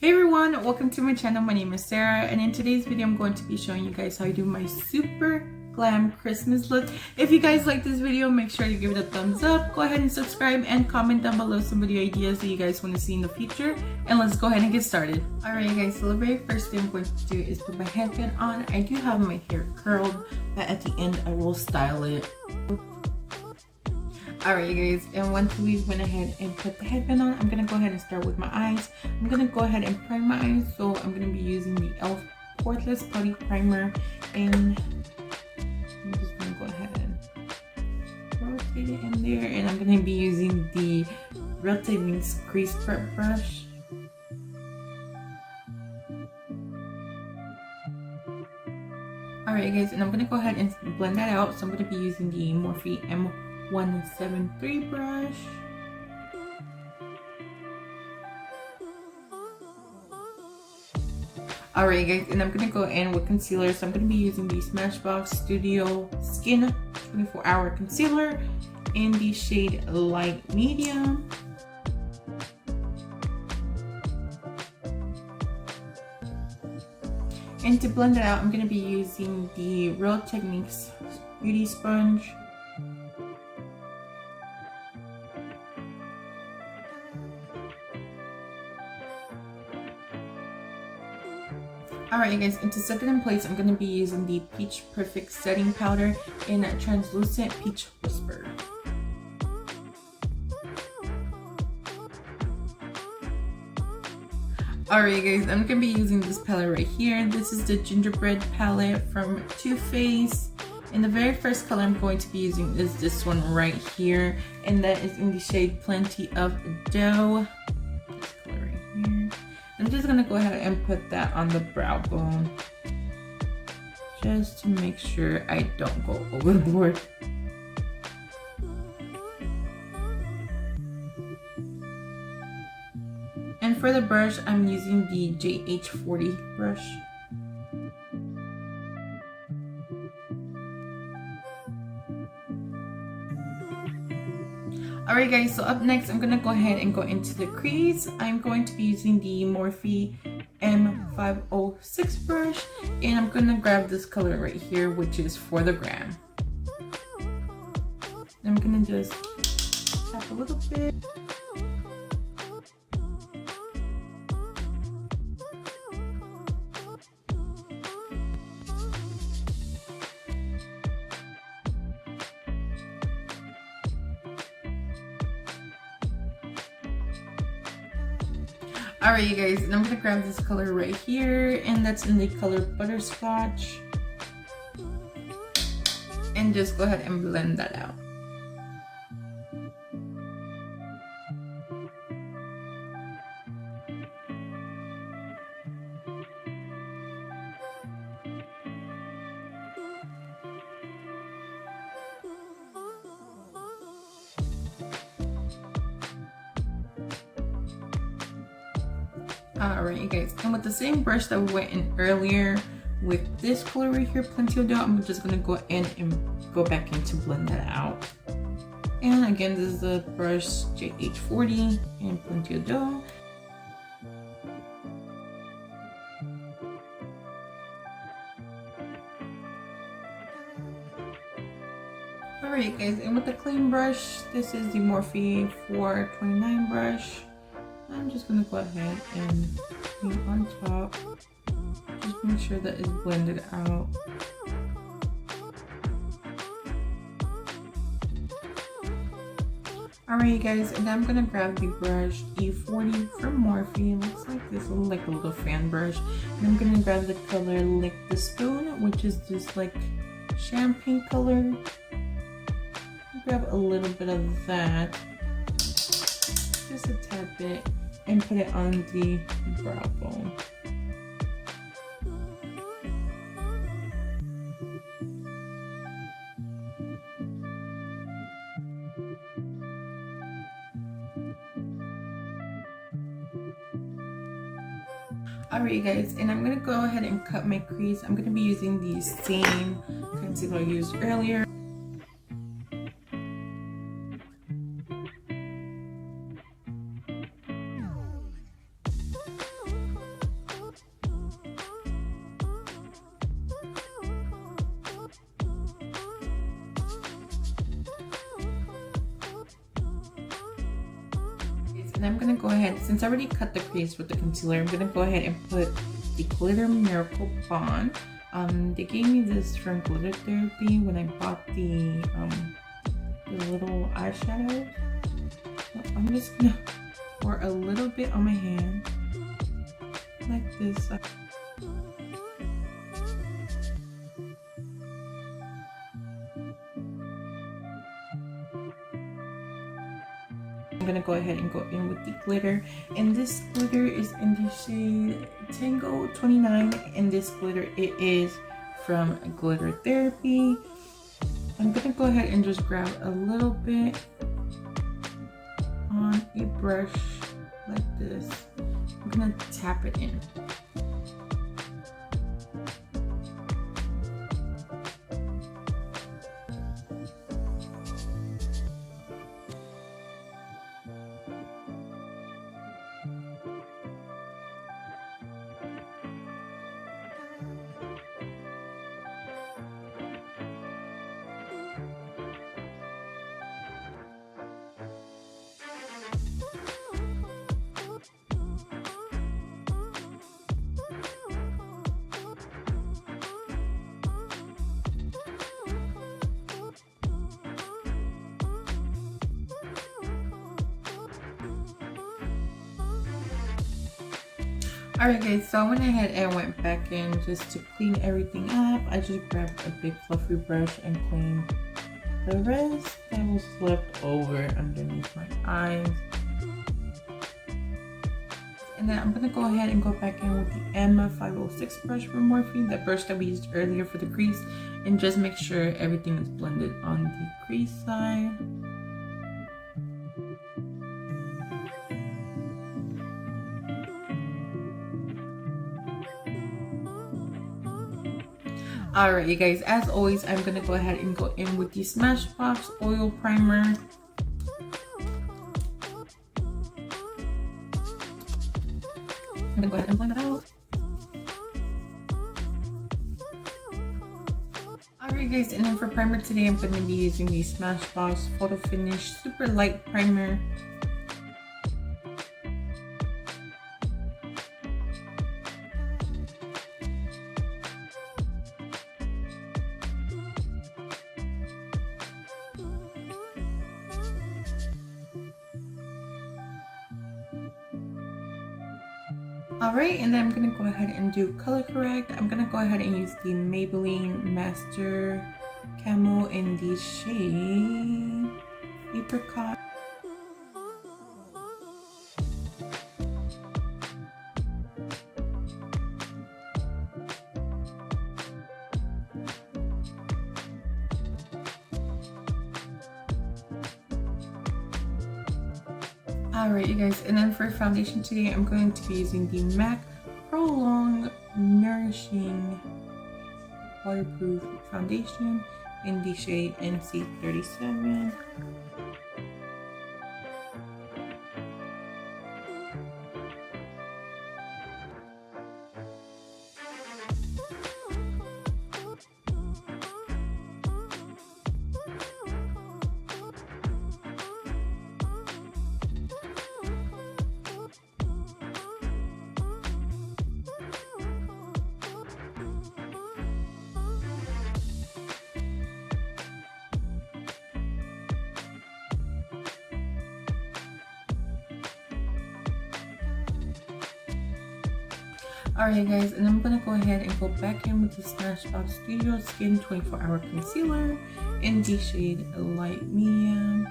Hey everyone, welcome to my channel. My name is Sarah, and in today's video I'm going to be showing you guys how I do my super glam Christmas look. If you guys like this video, make sure to give it a thumbs up, go ahead and subscribe, and comment down below some video ideas that you guys want to see in the future, and let's go ahead and get started. Alright guys, so the very first thing I'm going to do is put my headband on. I do have my hair curled, but at the end I will style it. Alright guys, and once we went ahead and put the headband on, I'm going to go ahead and start with my eyes. I'm going to go ahead and prime my eyes, so I'm going to be using the e.l.f. Poreless Putty Primer, and I'm just going to go ahead and rotate it in there, and I'm going to be using the Real Techniques Crease Prep Brush. Alright guys, and I'm going to go ahead and blend that out, so I'm going to be using the Morphe M173 brush. Alright guys, and I'm gonna go in with concealer, so I'm gonna be using the Smashbox Studio Skin 24-Hour Concealer in the shade Light Medium. And to blend it out, I'm gonna be using the Real Techniques Beauty Sponge. Alright guys, and to set it in place, I'm going to be using the Peach Perfect Setting Powder in Translucent Peach Whisper. Alright guys, I'm going to be using this palette right here. This is the Gingerbread palette from Too Faced. And the very first color I'm going to be using is this one right here. And that is in the shade Plenty of Dough. This color right here. I'm just gonna go ahead and put that on the brow bone just to make sure I don't go overboard. And for the brush, I'm using the JH40 brush. Alright guys, so up next I'm going to go ahead and go into the crease. I'm going to be using the Morphe M506 brush, and I'm going to grab this color right here, which is For the Gram. I'm going to just tap a little bit. Alright you guys, and I'm going to grab this color right here, and that's in the color Butterscotch, and just go ahead and blend that out. Alright you guys, and with the same brush that we went in earlier with this color right here, Plenty of Dough, I'm just going to go in and go back in to blend that out. And again, this is the brush JH40 and Plenty of Dough. Alright guys, and with the clean brush, this is the Morphe 429 brush. I'm just going to go ahead and paint on top. Just make sure that it's blended out. Alright you guys, and I'm going to grab the brush E40 from Morphe. It looks like this, like a little fan brush. And I'm going to grab the color Lick the Spoon, which is this like champagne color. Grab a little bit of that. Just a tad bit, and put it on the brow bone. Alright you guys, and I'm going to go ahead and cut my crease. I'm going to be using the same concealer I used earlier. And I'm gonna go ahead, since I already cut the crease with the concealer, I'm gonna go ahead and put the Glitter Miracle Bond. They gave me this from Glitter Therapy when I bought the little eyeshadow. So I'm just gonna pour a little bit on my hand, like this. I'm gonna go ahead and go in with the glitter, and this glitter is in the shade Tango 29, and this glitter, it is from Glitter Therapy. I'm gonna go ahead and just grab a little bit on a brush like this. I'm gonna tap it in. Alright guys, so I went ahead and went back in just to clean everything up. I just grabbed a big fluffy brush and cleaned the rest that was left over underneath my eyes. And then I'm going to go ahead and go back in with the M506 brush from Morphe, that brush that we used earlier for the crease, and just make sure everything is blended on the crease side. Alright you guys, as always, I'm going to go ahead and go in with the Smashbox Oil Primer. I'm going to go ahead and blend it out. Alright guys, and then for primer today, I'm going to be using the Smashbox Photo Finish Super Light Primer. Alright, and then I'm going to go ahead and do color correct. I'm going to go ahead and use the Maybelline Master Camo in the shade Apricot. Alright you guys, and then for foundation today, I'm going to be using the MAC Prolong Nourishing Waterproof Foundation in the shade NC37. Alright guys, and I'm gonna go ahead and go back in with the Smashbox Studio Skin 24-Hour Concealer in the shade Light Medium.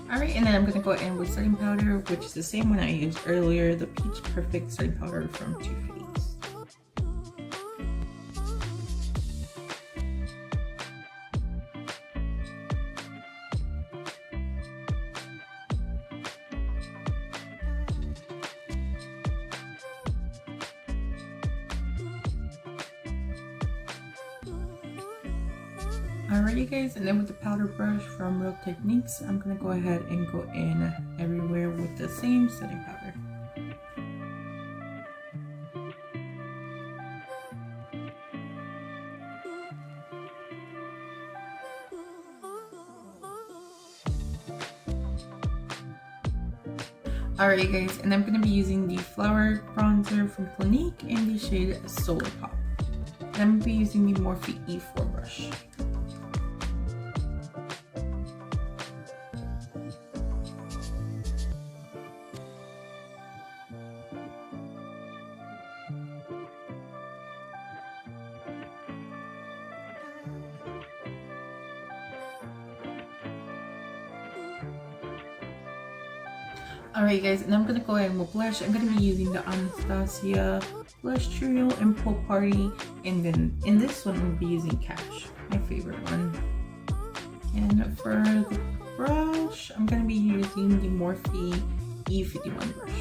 Alright, and then I'm going to go in with setting powder, which is the same one I used earlier, the Peach Perfect setting powder from Too Faced. Alrighty guys, and then with the powder brush from Real Techniques, I'm gonna go ahead and go in everywhere with the same setting powder. Alright guys, and I'm going to be using the Flower Bronzer from Clinique in the shade Solar Pop. And I'm going to be using the Morphe E4 brush. Alright guys, and I'm going to go ahead with blush. I'm going to be using the Anastasia Blush Trio in Pool Party. And then in this one, I'm going to be using Cash, my favorite one. And for the brush, I'm going to be using the Morphe E51 brush.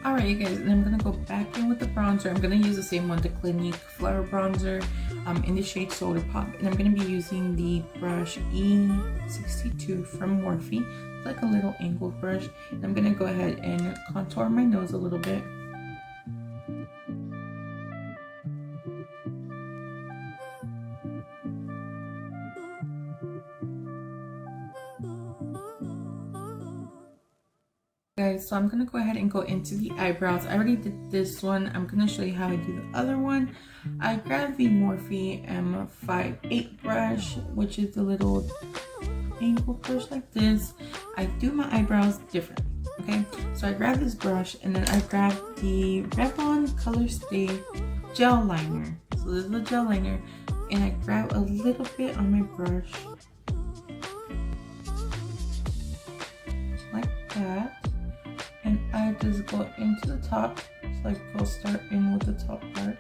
Alright guys, and I'm going to go back in with the bronzer. I'm going to use the same one, the Clinique Flower Bronzer in the shade Solar Pop. And I'm going to be using the brush E62 from Morphe. It's like a little angled brush. And I'm going to go ahead and contour my nose a little bit. Guys, so I'm gonna go ahead and go into the eyebrows. I already did this one. I'm gonna show you how I do the other one. I grabbed the Morphe M58 brush, which is the little angle brush like this. I do my eyebrows differently, okay? So I grab this brush and then I grab the Revlon Color Stay gel liner. So this is the gel liner, and I grab a little bit on my brush like that. And I just go into the top, so I go start in with the top part.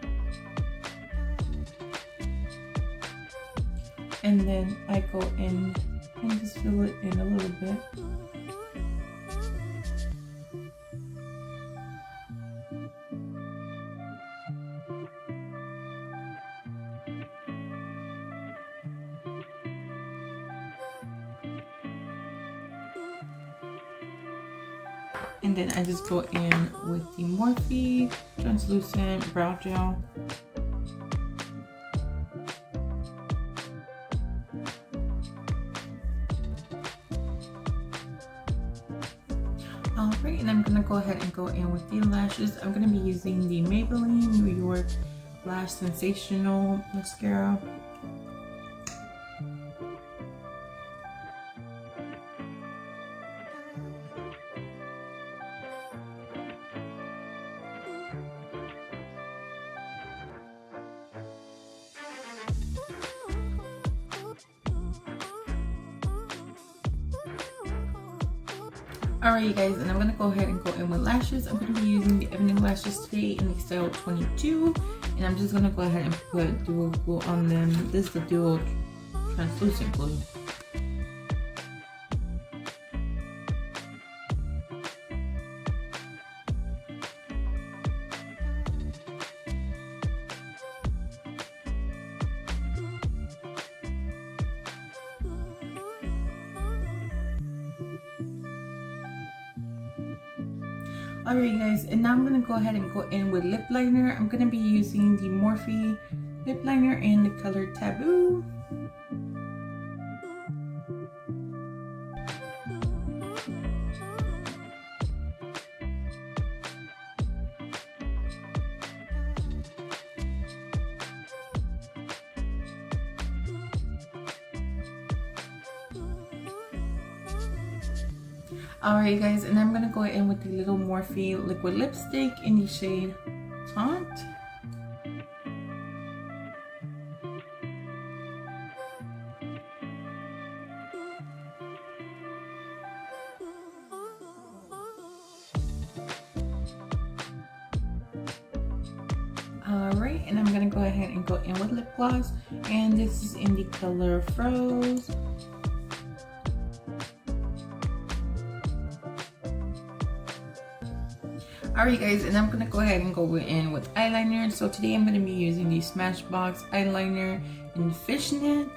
And then I go in and just fill it in a little bit. And then I just go in with the Morphe Translucent Brow Gel. Alright, and I'm going to go ahead and go in with the lashes. I'm going to be using the Maybelline New York Lash Sensational Mascara. Alright you guys, and I'm going to go ahead and go in with lashes. I'm going to be using the Ebony lashes today in the style 22. And I'm just going to go ahead and put dual glue on them. This is the dual translucent glue. Alright guys, and now I'm going to go ahead and go in with lip liner. I'm going to be using the Morphe lip liner in the color Taboo. Alright guys, and I'm going to go in with the little Morphe liquid lipstick in the shade Taunt. Alright, and I'm going to go ahead and go in with lip gloss, and this is in the color Froze. Alright guys, and I'm gonna go ahead and go in with eyeliner. So today I'm gonna be using the Smashbox eyeliner in Fishnet.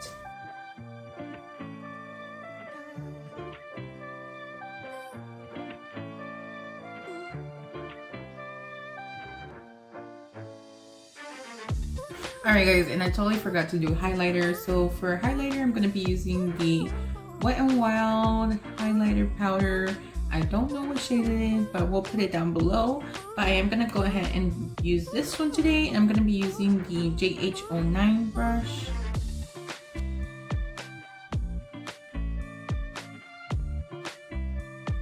Alright guys, and I totally forgot to do highlighter. So for highlighter, I'm gonna be using the Wet n Wild highlighter powder. I don't know what shade it is, but we'll put it down below. But I am gonna go ahead and use this one today, and I'm gonna be using the JH09 brush. And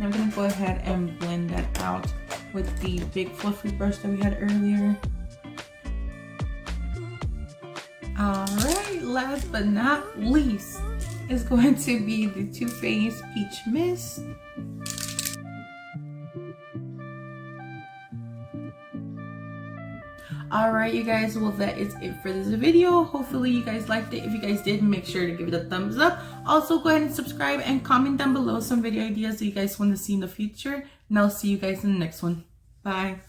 I'm gonna go ahead and blend that out with the big fluffy brush that we had earlier. Alright, last but not least is going to be the Too Faced Peach Mist. Alright you guys, well that is it for this video. Hopefully you guys liked it. If you guys did, make sure to give it a thumbs up. Also go ahead and subscribe and comment down below some video ideas that you guys want to see in the future. And I'll see you guys in the next one. Bye.